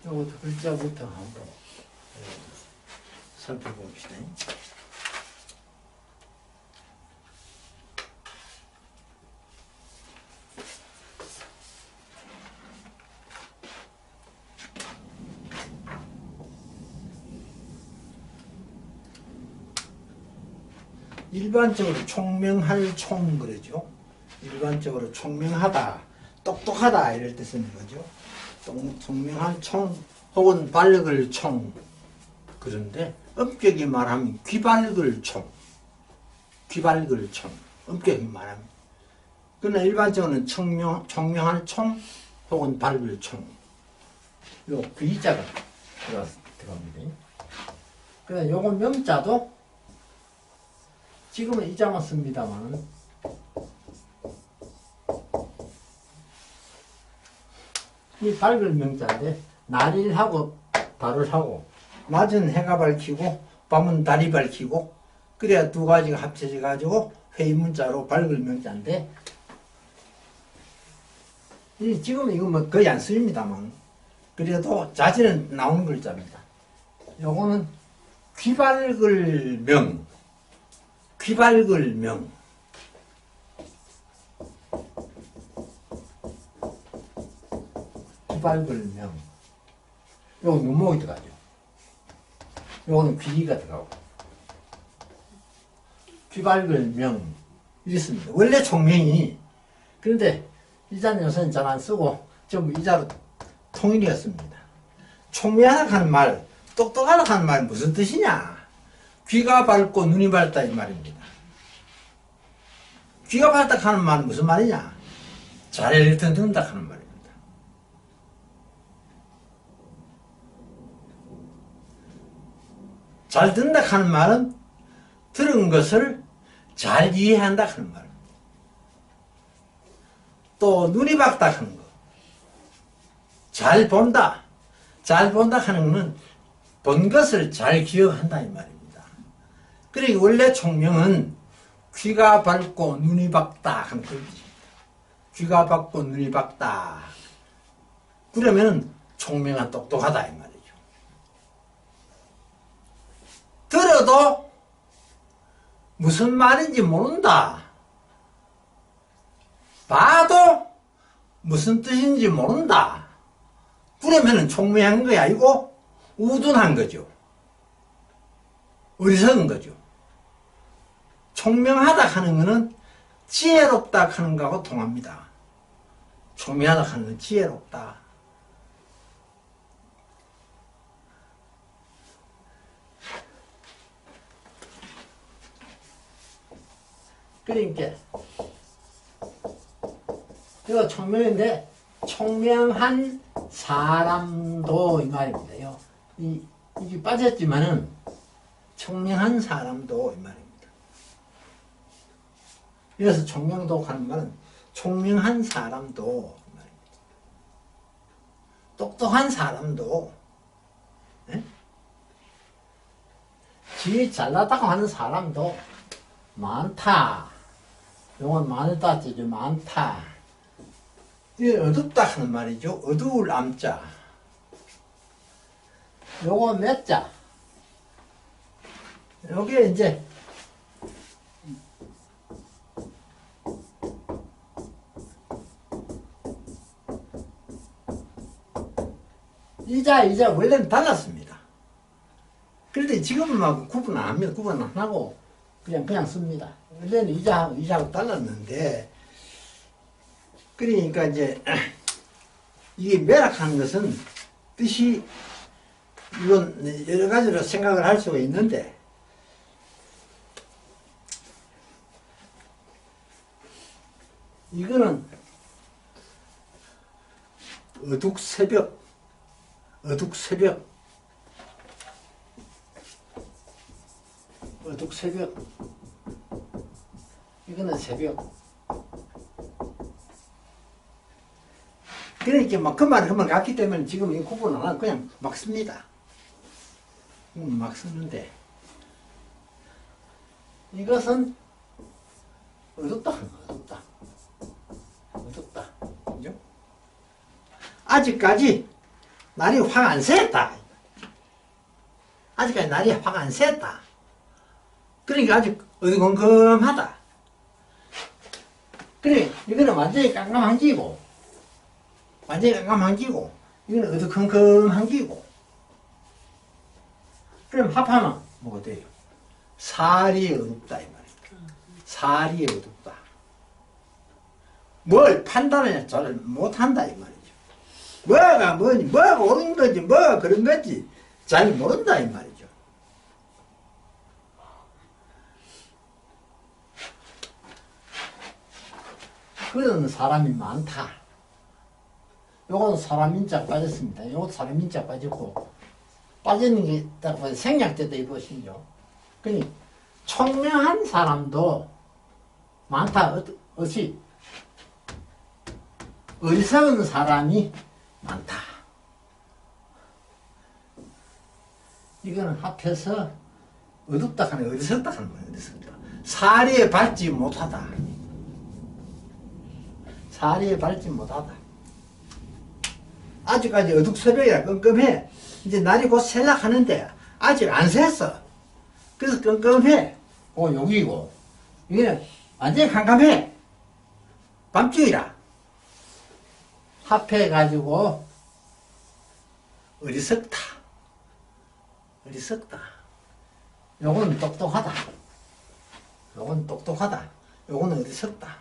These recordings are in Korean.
요것도 글자부터 한번 살펴봅시다. 일반적으로 총명할 총 그러죠. 일반적으로 총명하다, 똑똑하다 이럴 때 쓰는 거죠. 총명한 총 혹은 밝을 총. 그런데 엄격히 말하면 귀밝을 총, 귀밝을 총, 엄격히 말하면. 그러나 일반적으로는 총명한 총 혹은 밝을 총. 요 귀자가 들어갑니다. 그래서 요건 명자도 지금은 이자만 씁니다만 이 밝을 명자인데 날을 하고 달을 하고 낮은 해가 밝히고 밤은 달이 밝히고 그래야 두 가지가 합쳐져 가지고 회의문자로 밝을 명자인데 지금은 이거 뭐 거의 안 쓰입니다만 그래도 자주는 나오는 글자입니다. 요거는 귀밝을 명, 귀밝을 명. 귀밝을 명. 요건 눈목이 들어가죠. 요거는 귀가 들어가고. 귀밝을 명. 이랬습니다. 원래 총명이. 그런데 이자는 요새는 잘 안 쓰고 전부 이자로 통일이었습니다. 총명하다 하는 말, 똑똑하다 하는 말은 무슨 뜻이냐? 귀가 밝고 눈이 밝다 이 말입니다. 귀가 밝다 하는 말은 무슨 말이냐? 잘 듣는다 하는 말입니다. 잘 듣는다 하는 말은 들은 것을 잘 이해한다 하는 말. 또 눈이 밝다 하는 거. 잘 본다. 잘 본다 하는 것은 본 것을 잘 기억한다 이 말입니다. 그러니까 원래 총명은 귀가 밝고 눈이 밝다 하는 뜻입니다. 귀가 밝고 눈이 밝다. 그러면 총명은 똑똑하다 이 말이죠. 들어도 무슨 말인지 모른다. 봐도 무슨 뜻인지 모른다. 그러면 총명한 거 아니고 우둔한 거죠. 어리석은 거죠. 총명하다 하는 것은 지혜롭다 하는 거하고 통합니다. 총명하다 하는 건 지혜롭다. 그러니까 이거 총명인데 총명한 사람도 이 말입니다. 이게 빠졌지만은 총명한 사람도 이 말입니다. 그래서 총명도 하는 말은 총명한 사람도 이 말입니다. 똑똑한 사람도 지 잘났다고 하는 사람도 많다. 요건 많다 뜻이죠. 많다. 이게 어둡다 하는 말이죠. 어두울 암자. 요거 몇 자. 요게 이제 이자 원래는 달랐습니다. 그런데 지금은 막 구분 안 합니다. 구분 안 하고 그냥 씁니다. 원래는 이자하고 달랐는데 그러니까 이제 이게 매락하는 것은 뜻이 이건 여러 가지로 생각을 할 수가 있는데 이거는 어둑새벽 이거는 새벽. 그러니까 막 그 말을 한번 갔기 때문에 지금 이 구분 안 하고 그냥 막 씁니다. 막 쓰는데 이것은 어둡다. 그죠? 아직까지 날이 확 안 새었다. 아직까지 날이 확 안 새었다. 그러니까 아직 어두컴컴하다. 그래, 이거는 완전히 깜깜한 기고, 완전히 깜깜한 기고, 이거는 어두컴컴한 기고. 그럼 합하면 뭐가 돼요? 살이 어둡다, 이 말이야. 살이 어둡다. 뭘 판단을 잘 못한다, 이 말이죠. 뭐가 뭐니, 뭐가 옳은 거지, 뭐가 그런 거지, 잘 모른다, 이 말이죠. 그런 사람이 많다. 요건 사람 인자 빠졌습니다. 요것도 사람 인자 빠졌고, 빠지는 게 딱 생략되다 이것이죠. 그러니 총명한 사람도 많다. 어찌 어리석은 사람이 많다. 이거는 합해서 어둡다 하는 어리석다 하는 거예요. 어리석다. 사리에 밟지 못하다. 사리에 밟지 못하다. 아직까지 어둑새벽이라 끔끔해. 이제 날이 곧 셀락하는데 아직 안 샜어. 그래서 끔끔해. 여기고 이게 완전히 캄캄해. 밤중이라 합해가지고 어리석다. 어리석다. 요건 똑똑하다. 요건 똑똑하다. 요건 어리석다.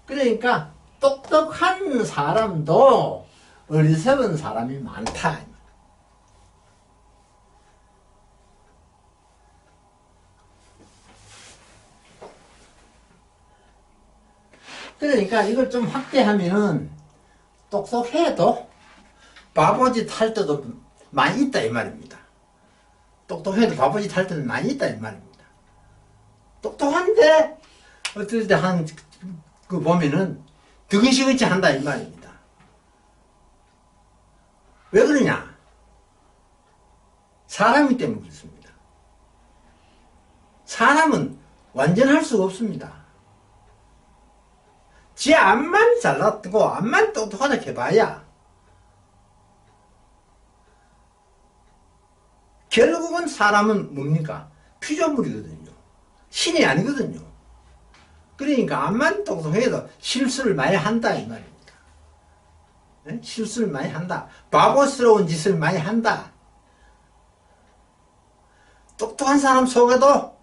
그러니까 똑똑한 사람도 어리석은 사람이 많다. 그러니까 이걸 좀 확대하면 똑똑해도 바보짓 할 때도 많이 있다 이 말입니다. 똑똑해도 바보짓 할 때도 많이 있다 이 말입니다. 똑똑한데 어떨 때 한 그 보면은 득은시그치 한다 이 말입니다. 왜 그러냐? 사람이기 때문에 그렇습니다. 사람은 완전할 수가 없습니다. 지 앞만 잘났고 앞만 똑똑하다 해봐야 결국은 사람은 뭡니까? 피조물이거든요. 신이 아니거든요. 그러니까 앞만 똑똑해도 실수를 많이 한다 이 말입니다. 네? 실수를 많이 한다. 바보스러운 짓을 많이 한다. 똑똑한 사람 속에도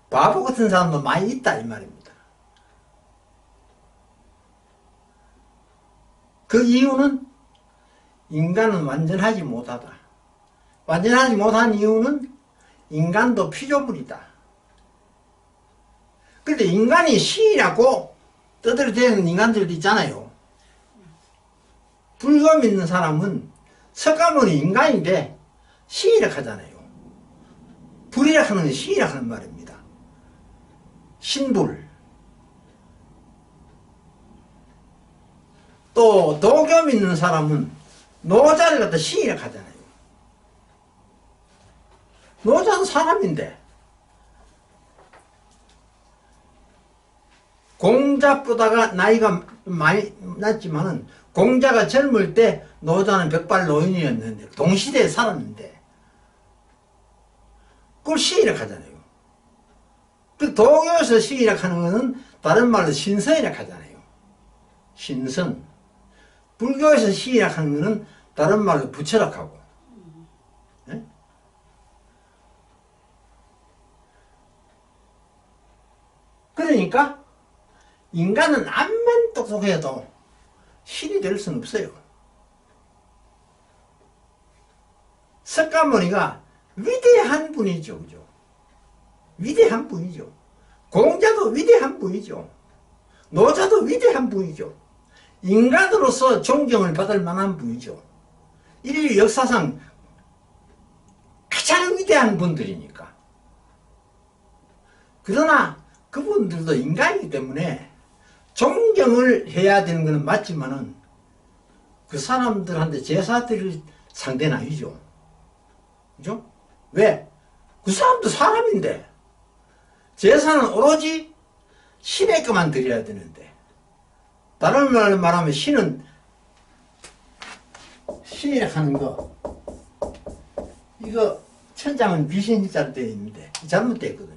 바보 같은 사람도 많이 있다 이 말입니다. 그 이유는 인간은 완전하지 못하다. 완전하지 못한 이유는 인간도 피조물이다. 그런데 인간이 신이라고 떠들어대는 인간들도 있잖아요. 불교 믿는 사람은 석가모니 인간인데 신이라 하잖아요. 불이라 하는 게 신이라 하는 말입니다. 신불. 또 도교 믿는 사람은 노자를 갖다 신이라 하잖아요. 노자도 사람인데 공자보다가 나이가 많이 났지만은 공자가 젊을 때 노자는 백발 노인이었는데 동시대에 살았는데 그걸 신이라 하잖아요. 그 도교에서 신이라 하는 것은 다른 말로 신성이라 하잖아요. 신성. 불교에서 신이라 하는 것은 다른 말로 부처라 하고. 네? 그러니까 인간은 암만 똑똑해도 신이 될 수는 없어요. 석가모니가 위대한 분이죠. 그죠? 위대한 분이죠. 공자도 위대한 분이죠. 노자도 위대한 분이죠. 인간으로서 존경을 받을 만한 분이죠. 인류 역사상 가장 위대한 분들이니까. 그러나 그분들도 인간이기 때문에 존경을 해야 되는 것은 맞지만은 그 사람들한테 제사 드릴 상대는 아니죠. 그죠? 왜? 그 사람도 사람인데 제사는 오로지 신의 것만 드려야 되는데 다른 말로 말하면 신은 신이라 하는 거, 이거 천장은 귀신이 잘 되어 있는데 잘못됐거든요.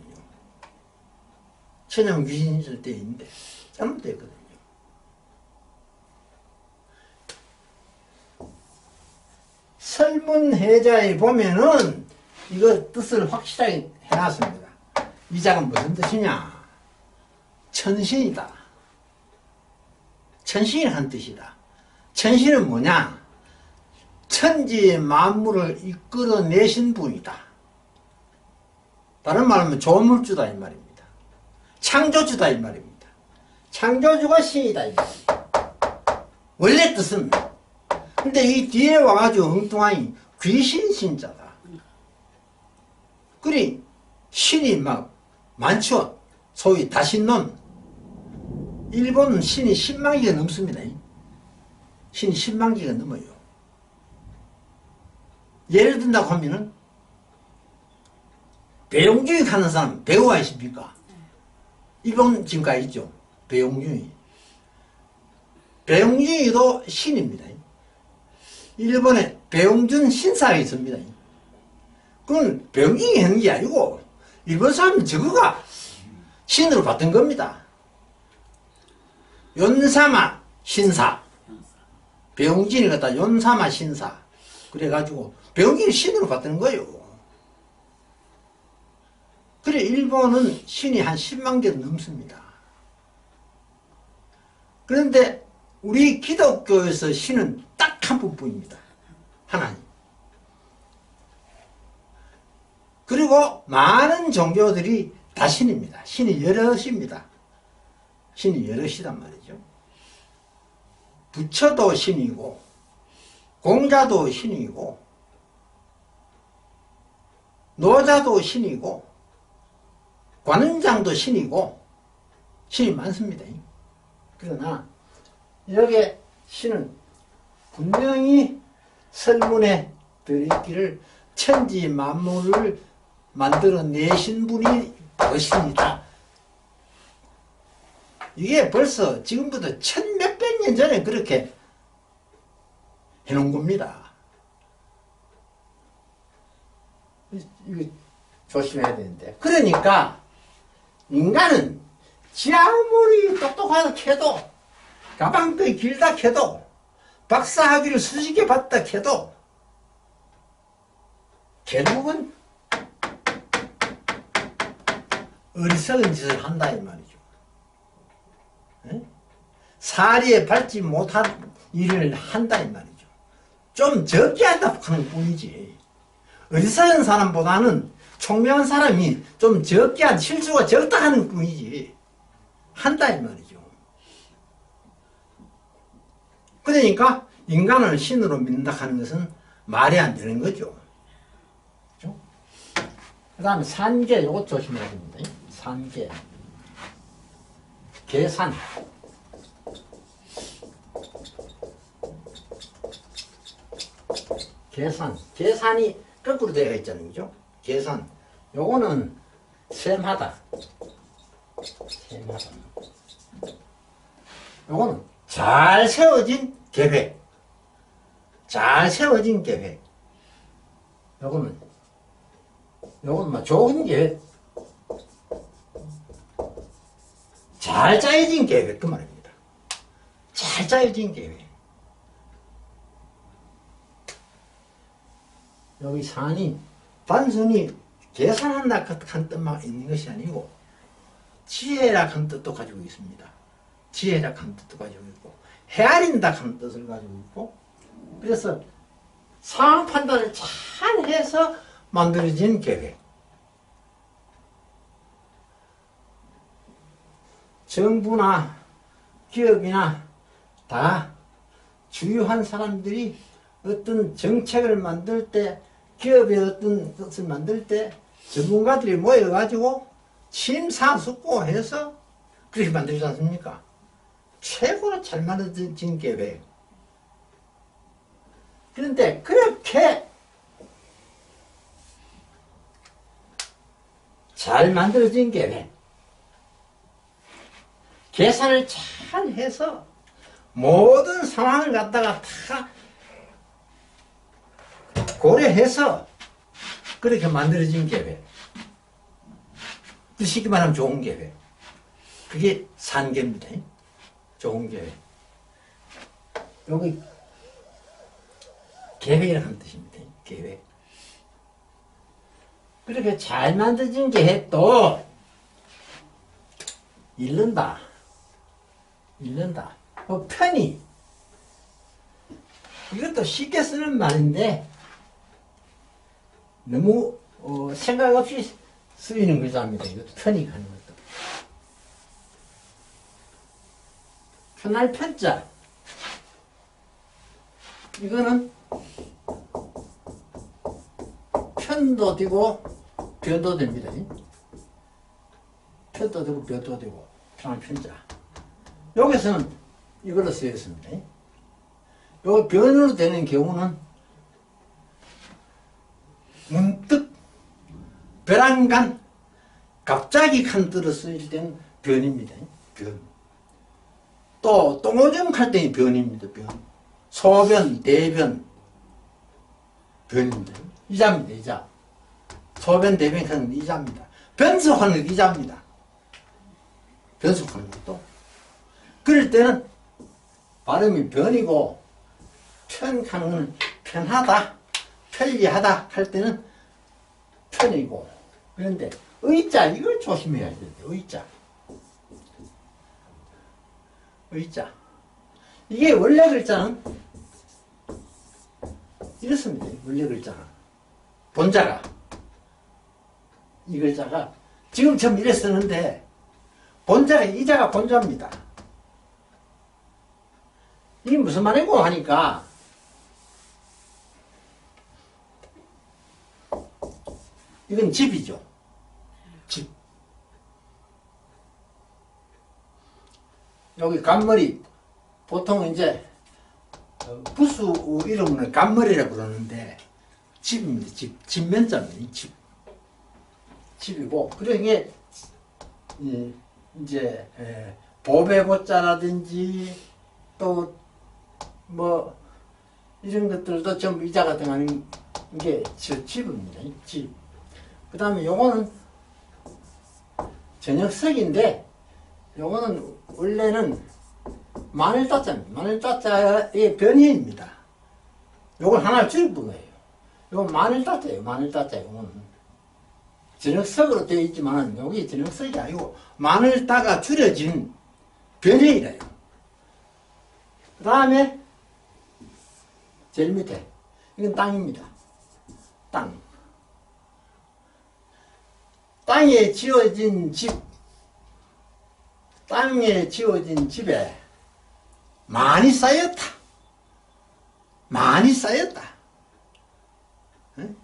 천장은 귀신이 잘 되어 있는데 잘못됐거든요. 설문해자에 보면은 이거 뜻을 확실하게 해놨습니다. 이 작은 무슨 뜻이냐? 천신이다. 천신이라는 뜻이다. 천신은 뭐냐? 천지 만물을 이끌어내신 분이다. 다른 말로 하면 조물주다 이 말입니다. 창조주다 이 말입니다. 창조주가 신이다 이 말입니다. 원래 뜻은. 근데 이 뒤에 와가지고 엉뚱하니 귀신 신자다. 그리 신이 막 많죠. 소위 다신론. 일본은 신이 10만 개가 넘습니다. 신이 10만 개가 넘어요. 예를 든다고 하면은 배용준이 가는 사람 배우가 있습니까? 일본 지금가 있죠. 배용준이. 배용준이도 신입니다. 일본에 배용준 신사가 있습니다. 그건 배용준이 하는 게 아니고 일본 사람은 저거가 신으로 받은 겁니다. 연사마 신사. 배용준이 갖다 연사마 신사. 그래가지고 배용준이 신으로 받는 거예요. 그래 일본은 신이 한 10만 개도 넘습니다. 그런데 우리 기독교에서 신은 딱 한 분뿐입니다. 하나님. 그리고 많은 종교들이 다 신입니다. 신이 여럿입니다. 신이 여럿이란 말이죠. 부처도 신이고 공자도 신이고 노자도 신이고 관원장도 신이고 신이 많습니다. 그러나 여기에 신은 분명히 설문에 들어있기를 천지 만물을 만들어내신 분이 신이다. 이게 벌써 지금부터 천몇백 년 전에 그렇게 해놓은 겁니다. 이거 조심해야 되는데. 그러니까 인간은 지 아무리 똑똑하다 해도 가방끈이 길다 해도 박사학위를 수십개 받다 해도 결국은 어리석은 짓을 한다 이 말이죠. 에? 사리에 밟지 못한 일을 한다 이 말이죠. 좀 적게 한다 하는 뿐이지. 어리석은 사람보다는 총명한 사람이 좀 적게 한 실수가 적다 하는 뿐이지. 한다 이 말이죠. 그러니까 인간을 신으로 믿는다 하는 것은 말이 안 되는 거죠. 그렇죠? 그 다음에 산계, 요것 조심해야 됩니다. 산계. 계산. 계산. 계산이 거꾸로 되어 있잖아요. 그죠? 계산. 요거는 셈하다. 셈하다. 요거는 잘 세워진 계획. 잘 세워진 계획. 요거는 뭐 좋은 계획. 잘 짜여진 계획. 그 말입니다. 잘 짜여진 계획. 여기 산이 단순히 계산한다 한 뜻만 있는 것이 아니고 지혜라 한 뜻도 가지고 있습니다. 지혜라 한 뜻도 가지고 있고 헤아린다 하는 뜻을 가지고 있고 그래서 상황 판단을 잘 해서 만들어진 계획. 정부나 기업이나 다 주요한 사람들이 어떤 정책을 만들 때 기업의 어떤 것을 만들 때 전문가들이 모여가지고 심사숙고해서 그렇게 만들지 않습니까? 최고로 잘 만들어진 계획. 그런데 그렇게 잘 만들어진 계획, 계산을 잘 해서 모든 상황을 갖다가 다 고려해서 그렇게 만들어진 계획. 쉽게 말하면 좋은 계획. 그게 산계입니다. 좋은 계획. 여기 계획이라는 뜻입니다. 계획. 그렇게 잘 만들어진 계획도 잃는다. 편의. 이것도 쉽게 쓰는 말인데 너무 생각 없이 쓰이는 글자입니다. 이것도 편의 하는 것도. 편할 편자. 이거는 편도 되고 변도 됩니다. 편도 되고 변도 되고 편할 편자. 여기서는 이걸로 쓰였습니다. 요 변으로 되는 경우는 문득 벼랑간 갑자기 칸들어 쓰일 때는 변입니다. 변. 또 똥오줌 할 때는 변입니다. 변. 소변, 대변, 변입니다. 이자입니다. 이자. 소변, 대변 하는 이자입니다. 변속하는 게 이자입니다. 변속하는 것도. 그럴 때는 발음이 변이고 편하는 건 편하다, 편리하다 할 때는 편이고. 그런데 의자 이걸 조심해야 되는데 의자. 의자. 이게 원래 글자는 이렇습니다. 원래 글자는 본자가 이 글자가 지금처럼 이래 쓰는데 본자가 이자가 본자입니다. 이게 무슨 말이고 하니까 이건 집이죠. 집. 여기 간머리 보통 이제 부수 이름은 간머리라고 그러는데 집입니다. 집. 집면자입니다. 집. 집이고 그리고 이게 이제 보배고자라든지 또 뭐 이런 것들도 전부 이자가 들어가는 게 집입니다. 집. 그 다음에 요거는 저녁석인데 요거는 원래는 마늘따자입니다. 마늘따자의 변이입니다. 요걸 하나 줄인 거예요. 요건 마늘따자예요. 마늘따자. 요거는 저녁석으로 되어 있지만 여기 저녁석이 아니고 마늘따가 줄여진 변이래요. 그 다음에 제일 밑에 이건 땅입니다. 땅. 땅에 지어진 집, 땅에 지어진 집에 많이 쌓였다. 많이 쌓였다. 응?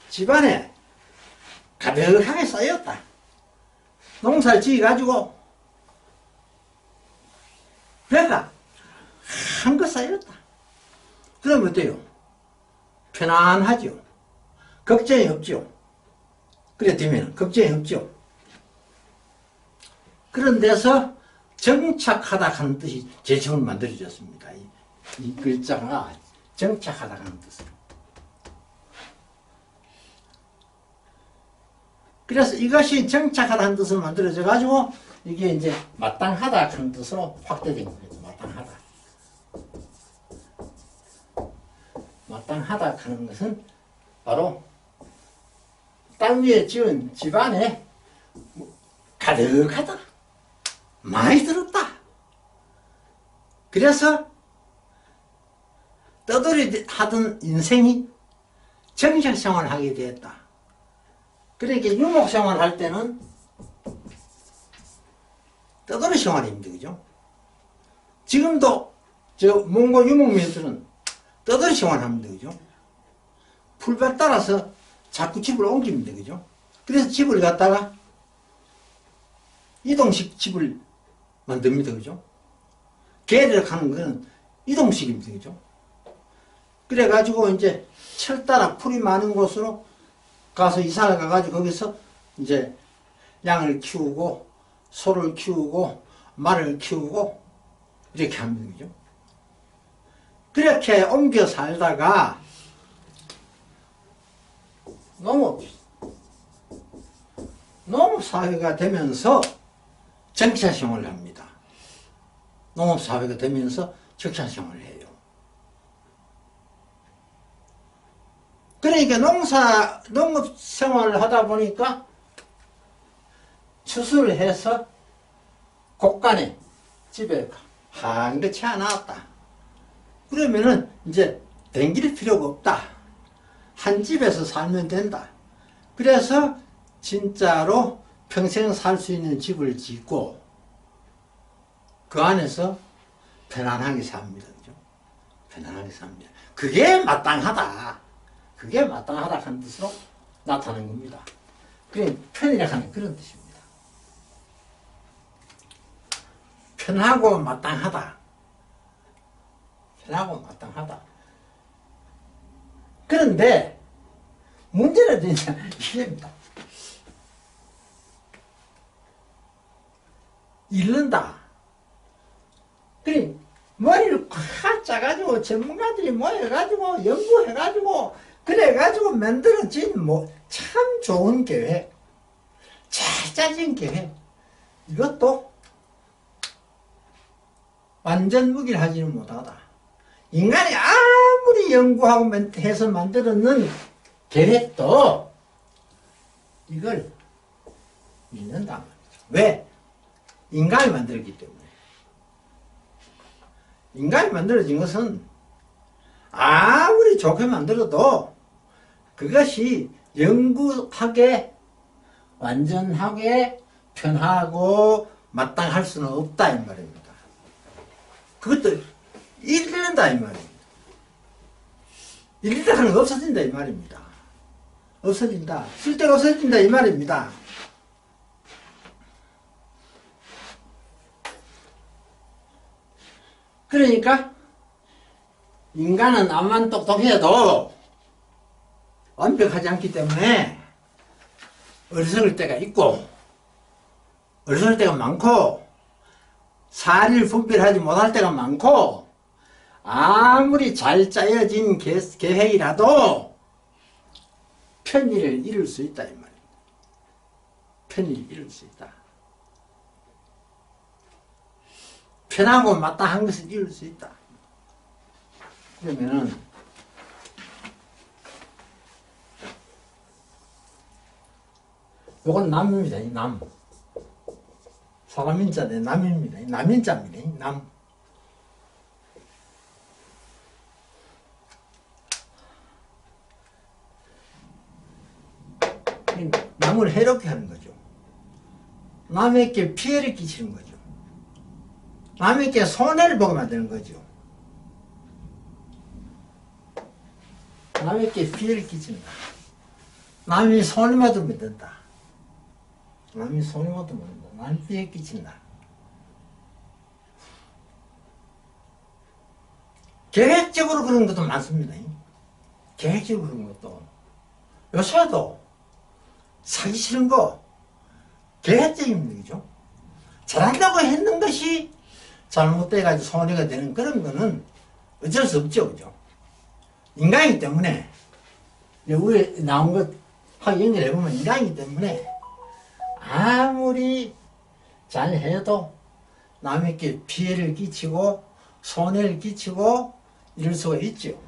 집안에 가득하게 쌓였다. 농사를 지어가지고 배가 한껏 쌓였다. 그러면 어때요? 편안하죠. 걱정이 없죠. 그래 되면 걱정이 없죠. 그런 데서 정착하다 하는 뜻이 제처럼 만들어졌습니다. 이 글자가 정착하다 하는 뜻으로. 그래서 이것이 정착하다 하는 뜻으로 만들어져 가지고 이게 이제 마땅하다 하는 뜻으로 확대된 겁니다. 마땅하다. 마땅하다 하는 것은 바로 땅 위에 지은 집안에 가득하다. 많이 들었다. 그래서 떠돌이 하던 인생이 정착 생활을 하게 되었다. 그러니까 유목 생활을 할 때는 떠돌이 생활입니다. 그죠? 지금도 저 몽골 유목민들은 떠돌이 생활을 합니다. 그죠? 풀밭 따라서 자꾸 집을 옮깁니다. 그죠? 그래서 집을 갖다가 이동식 집을 만듭니다. 그죠? 계를 가는 거는 이동식입니다. 그죠? 그래가지고 이제 철 따라 풀이 많은 곳으로 가서 이사를 가가지고 거기서 이제 양을 키우고 소를 키우고 말을 키우고 이렇게 합니다. 그죠? 그렇게 옮겨 살다가 농업사회가 되면서 정치생활을 합니다. 농업사회가 되면서 정치생활을 해요. 그러니까 농업생활을 하다 보니까 추수를 해서 곳간에 집에 한끗이 하나 왔다. 그러면은 이제 댕길 필요가 없다. 한 집에서 살면 된다. 그래서 진짜로 평생 살 수 있는 집을 짓고 그 안에서 편안하게 삽니다. 그죠? 편안하게 삽니다. 그게 마땅하다. 그게 마땅하다 하는 뜻으로 나타나는 겁니다. 그게 편이라 하는 그런 뜻입니다. 편하고 마땅하다. 편하고 마땅하다. 그런데 문제는 진짜 이게입니다. 잃는다. 그래 머리를 꽉 짜가지고 전문가들이 모여가지고 연구해가지고 그래가지고 만들어진 참 좋은 계획, 잘 짜진 계획, 이것도 완전 무기하지는 못하다. 인간이 아무리 연구하고 해서 만들었는 계획도 이걸 믿는다 말이죠. 왜? 인간이 만들었기 때문에. 인간이 만들어진 것은 아무리 좋게 만들어도 그것이 영구하게 완전하게 편하고 마땅할 수는 없다 이 말입니다. 그것도 잃는다 이 말입니다. 잃는다 하는 거 없어진다 이 말입니다. 없어진다. 쓸데가 없어진다 이 말입니다. 그러니까 인간은 암만 똑똑해도 완벽하지 않기 때문에 어리석을 때가 있고 어리석을 때가 많고 사리를 분별하지 못할 때가 많고 아무리 잘 짜여진 계획이라도 편의를 이룰 수 있다 이 말입니다. 편의를 이룰 수 있다. 편하고 마땅한 것을 이룰 수 있다. 그러면은 요건 남입니다. 이 남. 사람인자네 남입니다. 이 남인자입니다. 이 남. 남을 해롭게 하는 거죠. 남에게 피해를 끼치는 거죠. 남에게 손해를 보게 만드는 거죠. 남에게 피해를 끼친다. 남이 손해만 두면 된다. 남이 손해만 두면 된다. 남이 피해 끼친다. 계획적으로 그런 것도 많습니다. 계획적으로 그런 것도. 요새도 사기 싫은 거 계획적인 얘기죠. 잘한다고 했는 것이 잘못돼가지고 손해가 되는 그런 거는 어쩔 수 없죠. 그죠? 인간이기 때문에, 위에 나온 것하고 연결해보면 인간이기 때문에 아무리 잘해도 남에게 피해를 끼치고 손해를 끼치고 이럴 수가 있죠.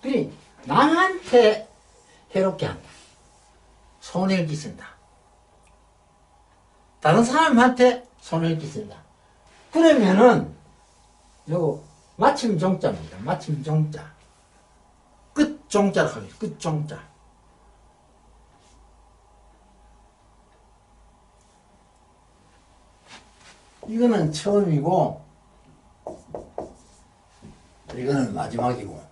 그래, 남한테 해롭게 한다. 손해를 끼친다. 다른 사람한테 손해를 끼친다. 그러면은 요거 마침 종자입니다. 마침 종자. 끝 종자라고 합니다. 끝 종자. 이거는 처음이고 이거는 마지막이고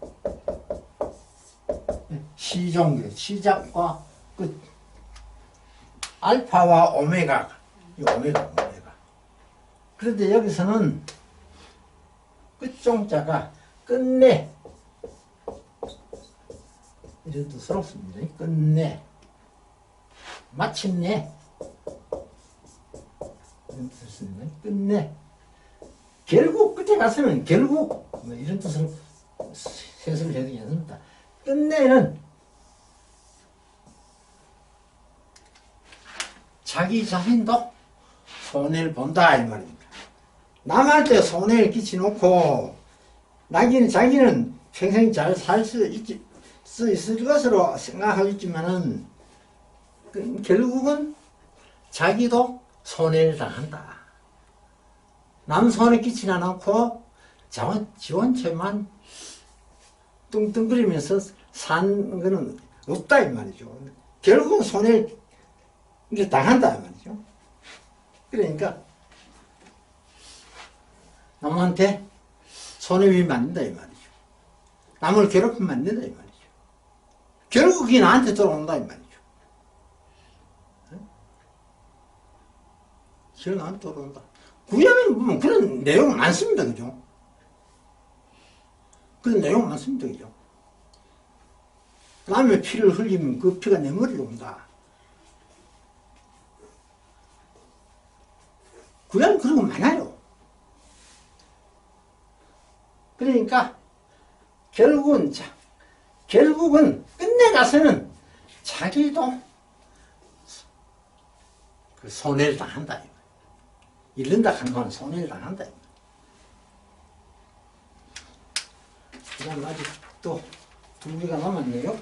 시종계 시작과 끝. 알파와 오메가. 이 오메가. 그런데 여기서는 끝종자가 끝내 이런 뜻으로 씁니다. 끝내 마침내 이런 뜻을 씁니다. 끝내 결국 끝에 가서는 결국 뭐 이런 뜻으로 세수를 해도 괜찮습니다. 끝내는 자기 자신도 손해를 본다 이 말입니다. 남한테 손해를 끼치놓고 자기는 평생 잘 살 수 있을 것으로 생각하고 있지만은 결국은 자기도 손해를 당한다. 남 손해 끼치지 않고 지 혼자만 뚱뚱거리면서 산 거는 없다 이 말이죠. 결국은 손해를 당한다 이 말이죠. 그러니까 남한테 손해를 만든다 이 말이죠. 남을 괴롭히면 안 된다 이 말이죠. 결국 그게 나한테 돌아온다 이 말이죠. 결국 나한테 돌아온다. 구약에 보면 그런 내용 많습니다. 그죠? 그런 내용 많습니다. 그죠? 남의 피를 흘리면 그 피가 내 머리로 온다. 구약은 그런 거 많아요. 그러니까 결국은 끝내 가서는 자기도 그 손해를 당한다. 잃는다 하는 건 손해를 당한다. 그 다음 아직 또 2개가 남았네요.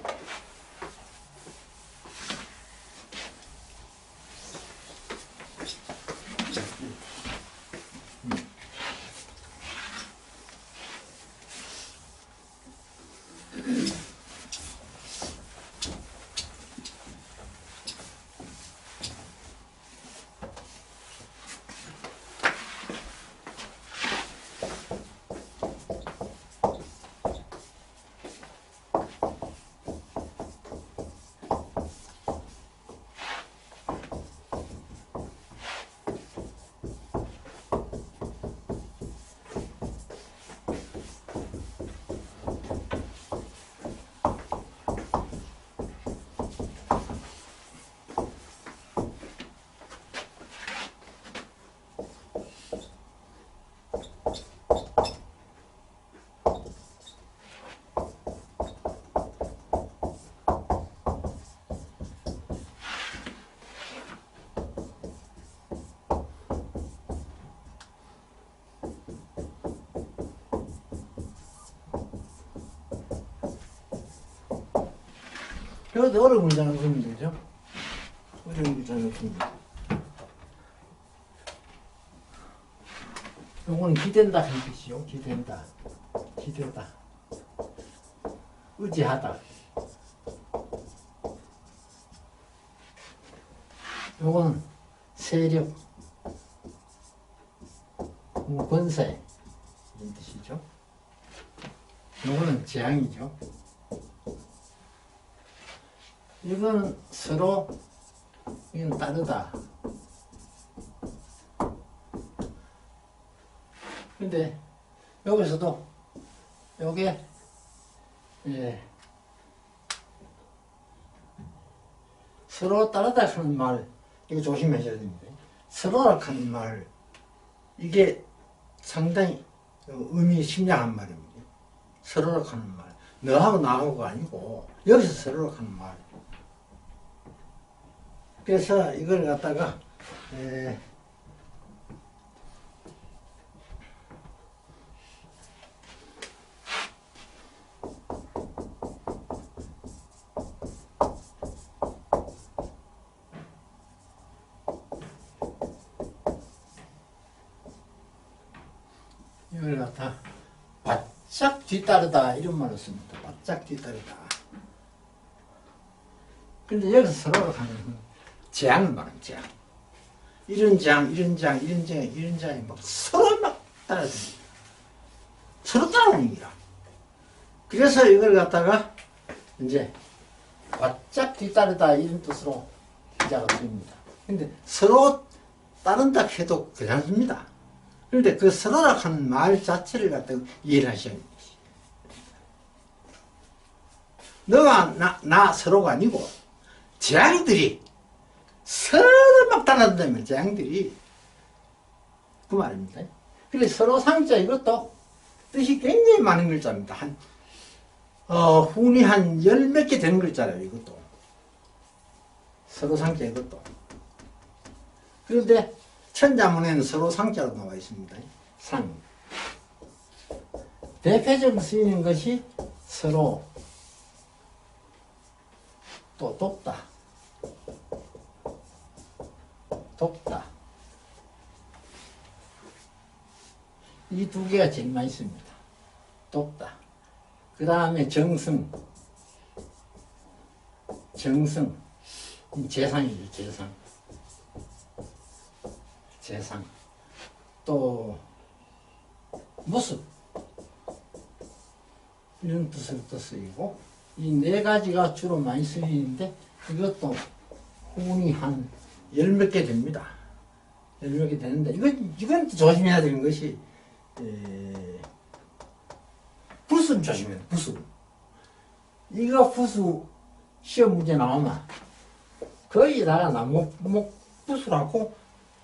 그래도 어려운 문장은 없습니다. 그죠? 어려운 문장은 없습니다. 요거는 기댄다 하는 뜻이요. 기댄다. 기대다. 의지하다. 요거는 세력, 권세 이런 뜻이죠. 요거는 재앙이죠. 이건 서로 이건 다르다. 근데 여기서도 요게 서로 다르다 하는 말 이거 조심하셔야 됩니다. 서로라 하는 말 이게 상당히 의미 심량한 말입니다. 서로라 하는 말 너하고 나하고가 아니고 여기서 서로라 하는 말. 그래서 이걸 갖다가 이걸 갖다 바짝 뒤따르다 이런 말을 씁니다. 바짝 뒤따르다. 근데 여기서 서로라 하는 재앙을 말하는 재앙. 이런 재앙, 이런 재앙, 이런 재앙, 이런 재앙이 막 서로 막 따라듭니다. 서로 따라오는 기라. 그래서 이걸 갖다가 이제 바짝 뒤따르다 이런 뜻으로 기자가 드립니다. 근데 서로 따른다 해도 괜찮습니다. 그런데 그 서로라 하는 말 자체를 갖다가 이해를 하셔야 됩니다. 너가 나 서로가 아니고 재앙들이 서로 막 따라다니면 재앙들이 그 말입니다. 그래 서로 상자 이것도 뜻이 굉장히 많은 글자입니다. 훈이 한 열 몇 개 되는 글자예요. 이것도 서로 상자 이것도. 그런데 천자문에는 서로 상자로 나와 있습니다. 상. 대표적으로 쓰이는 것이 서로, 또 돕다, 돕다. 이 두 개가 제일 많이 씁니다. 돕다. 그 다음에 정승. 정승. 재상이죠, 재상. 재상. 또, 모습. 이런 뜻으로 또 쓰이고, 이 네 가지가 주로 많이 쓰이는데, 이것도 훈이 한 열 몇 개 됩니다. 열 몇 개 되는데, 이건 조심해야 되는 것이, 부수는 조심해야 돼, 부수. 이거 부수 시험 문제 나오면 거의다가 나목 부수라고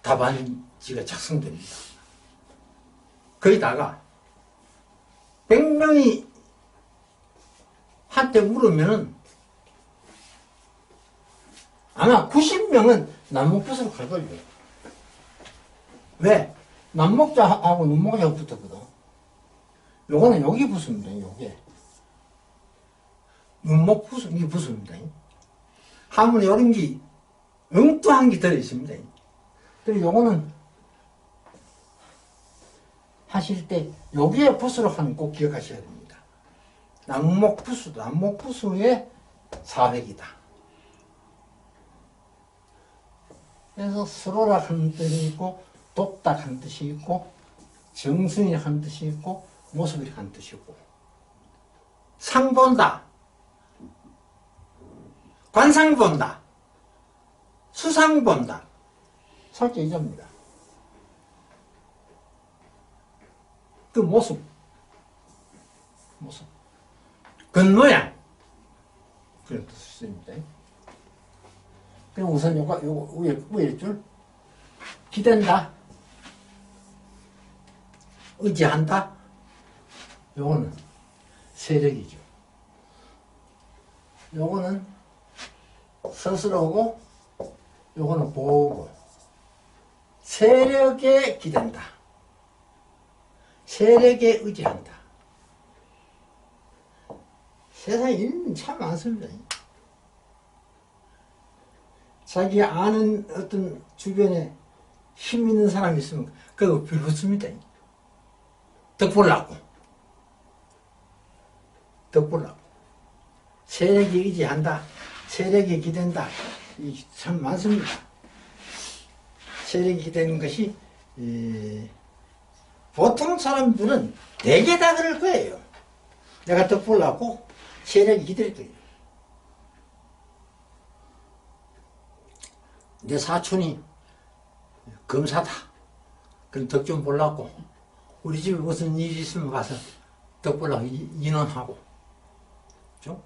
답안지가 작성됩니다. 거의다가 100명이 한테 물으면은 아마 90명은 남목부수로 갈걸요. 왜? 남목자하고 눈목자하고 붙었거든. 요거는 여기 부수입니다. 요게 눈목부수, 이게 부수입니다. 하면 요런 게 엉뚱한 게 들어있습니다. 그리고 요거는 하실 때 여기에 부수로 하는 꼭 기억하셔야 됩니다. 남목부수, 남목부수의 사획이다. 그래서 서로라 하는 뜻이 있고, 돕다 하는 뜻이 있고, 정승이 하는 뜻이 있고, 모습이 하는 뜻이고, 상 본다, 관상 본다, 수상 본다, 설계 이점입니다. 그 모습, 겉모양, 그런 뜻을 씁니다. 그럼 우선 요거 위에 줄, 기댄다, 의지한다, 요거는 세력이죠. 요거는 스스로고, 요거는 보호고, 세력에 기댄다, 세력에 의지한다. 세상에 일은 참 많습니다. 자기 아는 어떤 주변에 힘 있는 사람이 있으면 그거 빌붙습니다. 덕 보려고. 세력에 의지한다, 세력에 기댄다. 참 많습니다. 세력에 기대는 것이 보통 사람들은 대개 다 그럴 거예요. 내가 덕 보려고 세력에 기댈 거예요. 내 사촌이 검사다. 그럼 덕 좀 보려고 우리 집에 무슨 일이 있으면 가서 덕 보려고 인원하고, 그죠?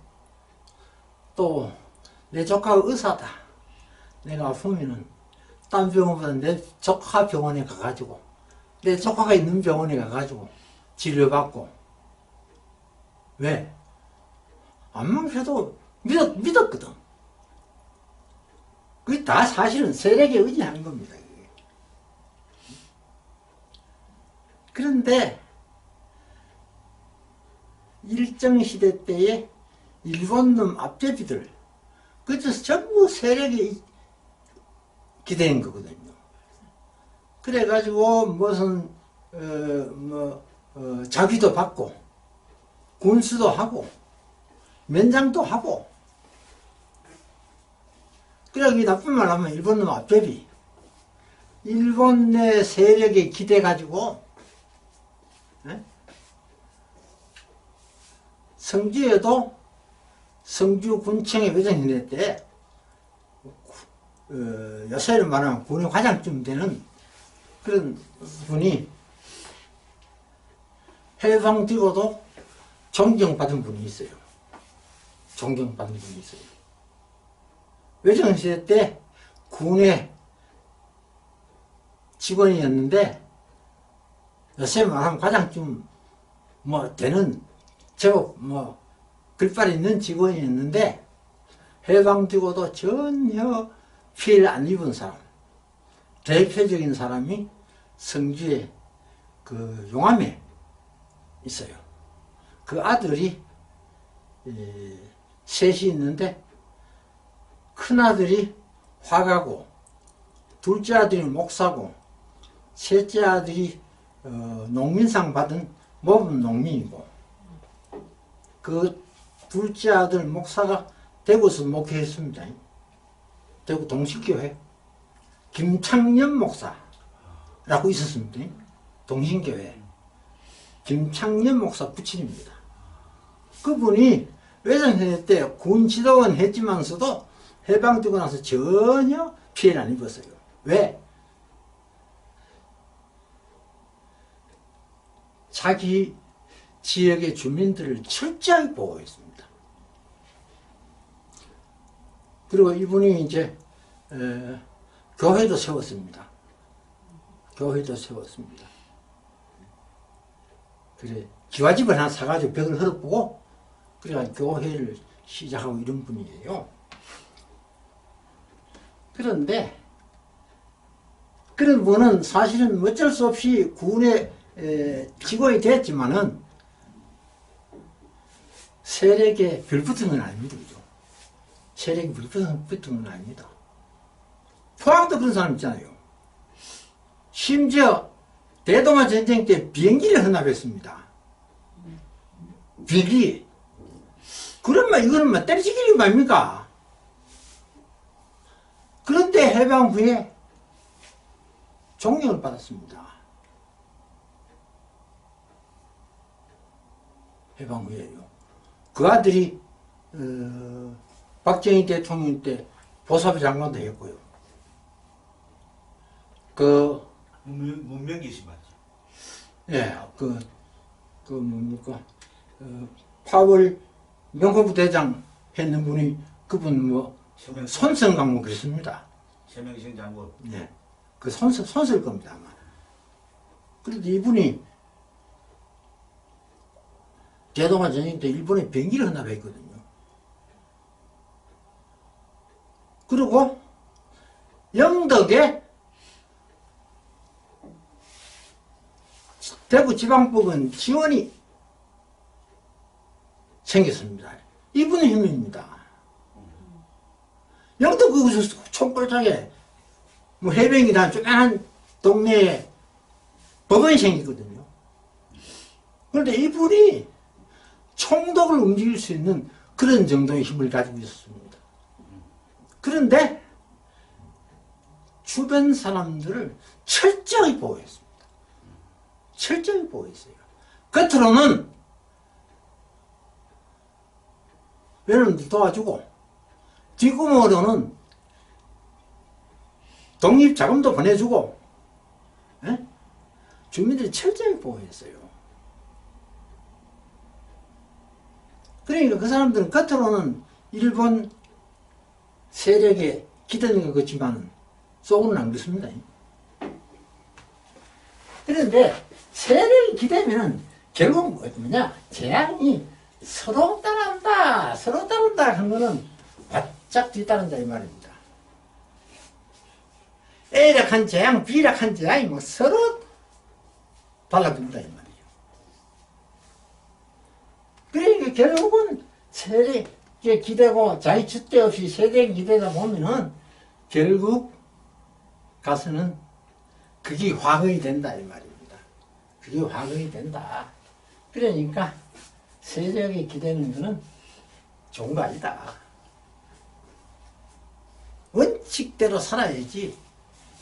또 내 조카가 의사다. 내가 아프면은 딴 병원보다 내 조카 병원에 가가지고, 내 조카가 있는 병원에 가가지고 치료받고. 왜? 암만 해도 믿었거든. 그게 다 사실은 세력에 의지하는 겁니다. 그런데 일정 시대 때에 일본놈 앞제비들, 그래서 전부 세력에 기대는 거거든요. 그래가지고 무슨 자비도 받고 군수도 하고 면장도 하고, 그래 나쁜 말 하면 일본놈 앞제비, 일본 내 세력에 기대가지고 성주에도 성주군청에 외정했을 때 요새는 말하면 군의 과장쯤 되는 그런 분이 해방 뒤고도 존경받은 분이 있어요. 존경받은 분이 있어요. 외정시대 때 군의 직원이었는데 요새 말하면 가장 되는 제법 글빨 있는 직원이었는데 해방되고도 전혀 피해를 안 입은 사람. 대표적인 사람이 성주에 그 용암에 있어요. 그 아들이 셋이 있는데 큰 아들이 화가고 둘째 아들이 목사고 셋째 아들이 농민상 받은 모범 농민이고 그 둘째 아들 목사가 대구에서 목회했습니다. 대구 동신교회 김창년 목사라고 있었습니다. 동신교회 김창년 목사 부친입니다. 그분이 외전세대 때 군 지도원 했지만서도 해방되고 나서 전혀 피해를 안 입었어요. 왜? 자기 지역의 주민들을 철저히 보호했습니다. 그리고 이분이 이제 교회도 세웠습니다. 교회도 세웠습니다. 그래 기와집을 하나 사가지고 벽을 헐어보고 그래가 교회를 시작하고 이런 분이에요. 그런데 그런 분은 사실은 어쩔 수 없이 군에 직원이 됐지만은 세력에 별붙은 건 아닙니다. 그죠? 세력에 별붙은 건 아닙니다. 포항도 그런 사람 있잖아요. 심지어 대동아 전쟁 때 비행기를 헌납했습니다. 비행기. 그러면 이거는 때려치기는 말입니까? 그런데 해방 후에 종령을 받았습니다. 해방 후에요. 그 아들이 박정희 대통령 때 보사부 장관도 했고요. 문명기시 맞죠? 예, 뭡니까? 파월 명호부 대장 했는 분이 그분 손성강 그랬습니다. 최명신 장군. 네. 그 손쓸 겁니다, 아마. 그런데 이분이 대동아 전쟁 때 일본에 병기를 헌납했거든요. 그리고 영덕에 대구지방법원 지원이 생겼습니다. 이분의 힘입니다. 영덕 거기서 총골짜기에 해병이나 조그만한 동네에 법원이 생겼거든요. 그런데 이분이 총독을 움직일 수 있는 그런 정도의 힘을 가지고 있었습니다. 그런데 주변 사람들을 철저히 보호했습니다. 철저히 보호했어요. 겉으로는 외놈들 도와주고 뒷구멍으로는 독립자금도 보내주고 주민들이 철저히 보호했어요. 그러니까 그 사람들은 겉으로는 일본 세력에 기대는 것 같지만 속으로는 안 그렇습니다. 그런데 세력이 기대면 결국 뭐냐 재앙이 서로 따라온다 한 거는 바짝 뒤따른다 이 말입니다. A락한 재앙 B락한 재앙이 서로 달라붙는다 이 말이에요. 그러니까 결국은 세력에 기대고 자기 주대 없이 세력에 기대다 보면은 결국 가서는 그게 화근이 된다 이 말입니다. 그게 화근이 된다. 그러니까 세력에 기대는 거는 좋은 거 아니다. 원칙대로 살아야지,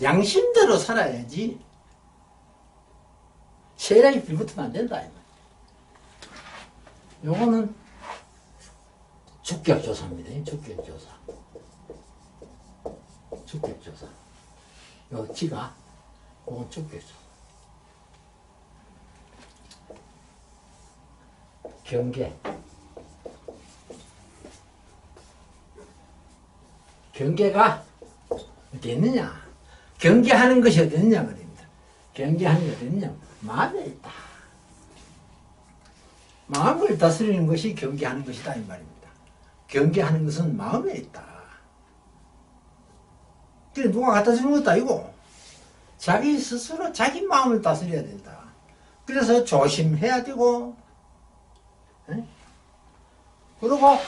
양심대로 살아야지 세력이 빌붙으면 안 된다 이 말이에요. 요거는 주격조사입니다. 주격조사. 주격조사. 요 지가, 요건 주격조사. 경계. 경계가 어디 있느냐? 경계하는 것이 어디 있느냐 말입니다. 경계하는 게 어디 있느냐. 마음에 있다. 마음을 다스리는 것이 경계하는 것이다 이 말입니다. 경계하는 것은 마음에 있다. 그래 누가 갖다 주는 것도 아니고 자기 스스로 자기 마음을 다스려야 된다. 그래서 조심해야 되고, 에? 그리고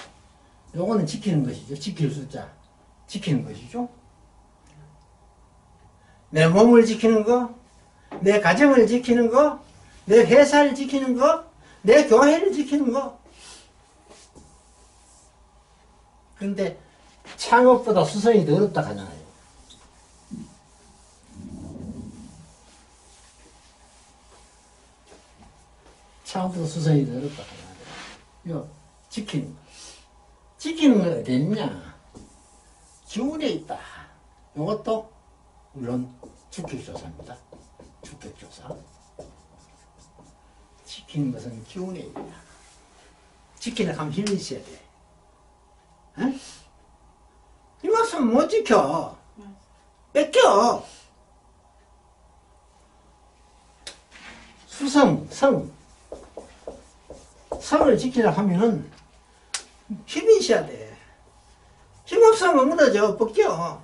요거는 지키는 것이죠. 지킬 숫자 지키는 것이죠. 내 몸을 지키는 거, 내 가정을 지키는 거, 내 회사를 지키는 거, 내 교회를 지키는 거. 그런데 창업보다 수선이 더 어렵다 하잖아요. 창업보다 수선이 더 어렵다 하잖아요. 요 지키는 거. 지키는 건 어디 있냐? 기운에 있다. 이것도 물론 주격조사입니다. 주격조사. 지키는 것은 기운에 있다. 지키려고 하면 힘이 있어야 돼. 에? 힘 없으면 못 지켜. 뺏겨. 수성, 성을 지키려고 하면은 힘이 있어야 돼. 힘 없으면 무너져, 벗겨.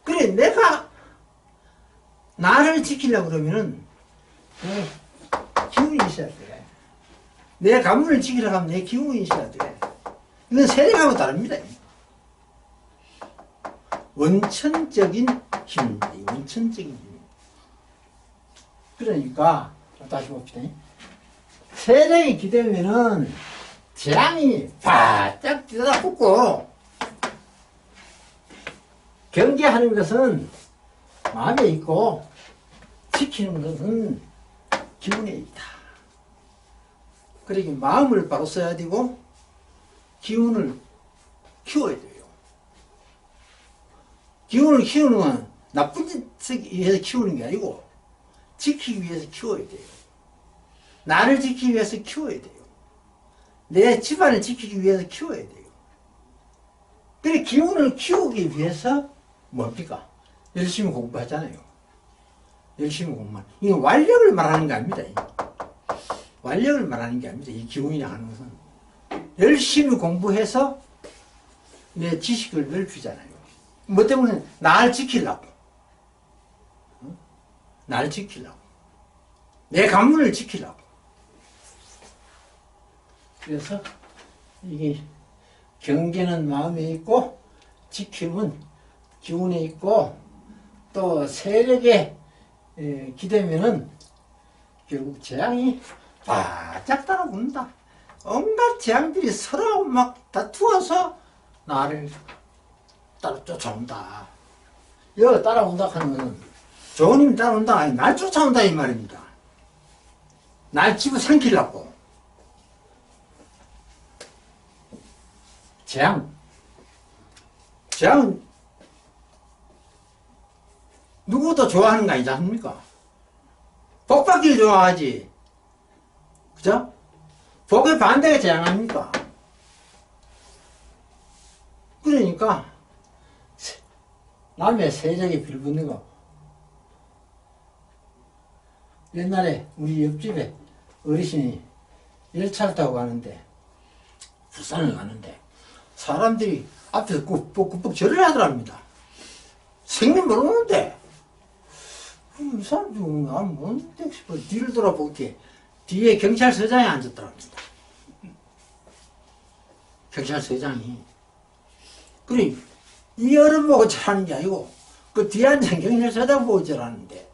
그래, 내가 나를 지키려고 그러면은 기운이 있어야 돼. 내 가문을 지키려고 하면 내 기운이 있어야 돼. 이건 세력하고 다릅니다. 원천적인 힘입니다. 원천적인 힘. 그러니까 다시 봅시다. 세력이 기대면은 재앙이 바짝 들여다붙고, 경계하는 것은 마음에 있고 지키는 것은 기운에 있다. 그러니 마음을 바로 써야 되고 기운을 키워야 돼요. 기운을 키우는 건 나쁜 짓 위해서 키우는 게 아니고 지키기 위해서 키워야 돼요. 나를 지키기 위해서 키워야 돼요. 내 집안을 지키기 위해서 키워야 돼요. 그래 기운을 키우기 위해서 뭡니까? 열심히 공부하잖아요. 열심히 공부하는. 이거 완력을 말하는 게 아닙니다. 완력을 말하는 게 아닙니다. 이 기운이라 하는 것은. 열심히 공부해서 내 지식을 넓히잖아요. 뭐 때문에? 나를 지키려고. 나를 지키려고. 내 가문을 지키려고. 그래서 이게 경계는 마음에 있고 지킴은 기운에 있고 또 세력에 기대면은 결국 재앙이 바짝 따라붙는다. 온갖 재앙들이 서로 막 다투어서 나를 따라 쫓아온다. 여기 따라온다 하는 것은 좋은 힘이 따라온다 아니 날 쫓아온다 이 말입니다. 날 집어삼키려고. 재앙은 누구도 좋아하는 거 아니지 않습니까? 복 받기를 좋아하지. 그죠? 복의 반대가 재앙 아닙니까? 그러니까 남의 세력에 빌붙는 거. 옛날에 우리 옆집에 어르신이 열차를 타고 가는데 부산을 가는데 사람들이 앞에서 꾹꾹꾹 절을 하더랍니다. 생긴 모르는데 이 사람 중 나는 뭔데 싶어 뒤를 돌아보게 뒤에 경찰서장이 앉았더랍니다. 경찰서장이. 그래 이 어른 보고 절하는 게 아니고 그 뒤에 앉은 경찰서장 보고 절하는데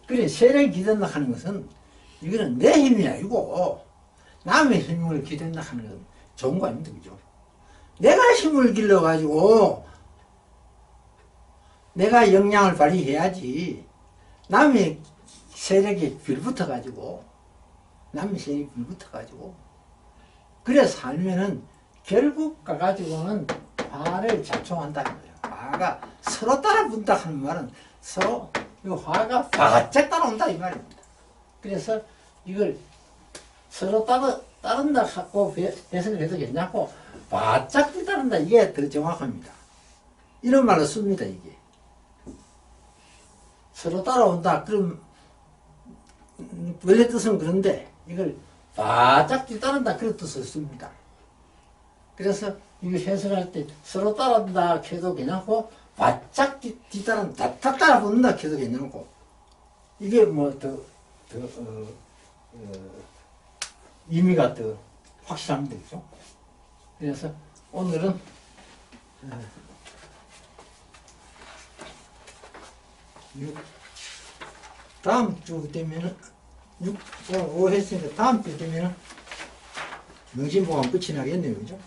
그래 세력이 기댄다 하는 것은 이거는 내 힘이 아니고 남의 힘을 기댄다 하는 건 좋은 거 아닙니까? 그죠? 내가 힘을 길러가지고 내가 역량을 발휘해야지 남의 세력에 빌붙어가지고 남의 세력에 빌붙어가지고 그래 살면은 결국 가가지고는 화를 자초한다는 거예요. 화가 서로 따라붙다 하는 말은 서로 이 화가 바짝 따라온다 이 말입니다. 그래서 이걸 서로 따른다 하고 해석을 해도 괜찮고 바짝 따른다 이게 더 정확합니다. 이런 말을 씁니다, 이게. 서로 따라온다. 그럼, 원래 뜻은 그런데, 이걸 바짝 뒤따른다. 그런 뜻을 씁니다. 그래서, 이거 해석할 때, 서로 따라온다. 해도 괜찮고, 바짝 뒤따른다. 다 따라붙는다. 해도 괜찮고, 이게 뭐, 의미가 더 확실한 거죠. 그래서, 오늘은, 다음 주 되면은 5 했으니까 다음 주 되면은 명심보감 끝이 나겠네요, 그죠?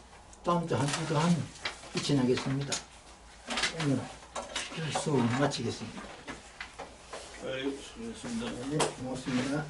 다음 주 한 주 더 하면 끝이 나겠습니다. 오늘 수업 마치겠습니다. 수고하셨습니다. 네, 고맙습니다.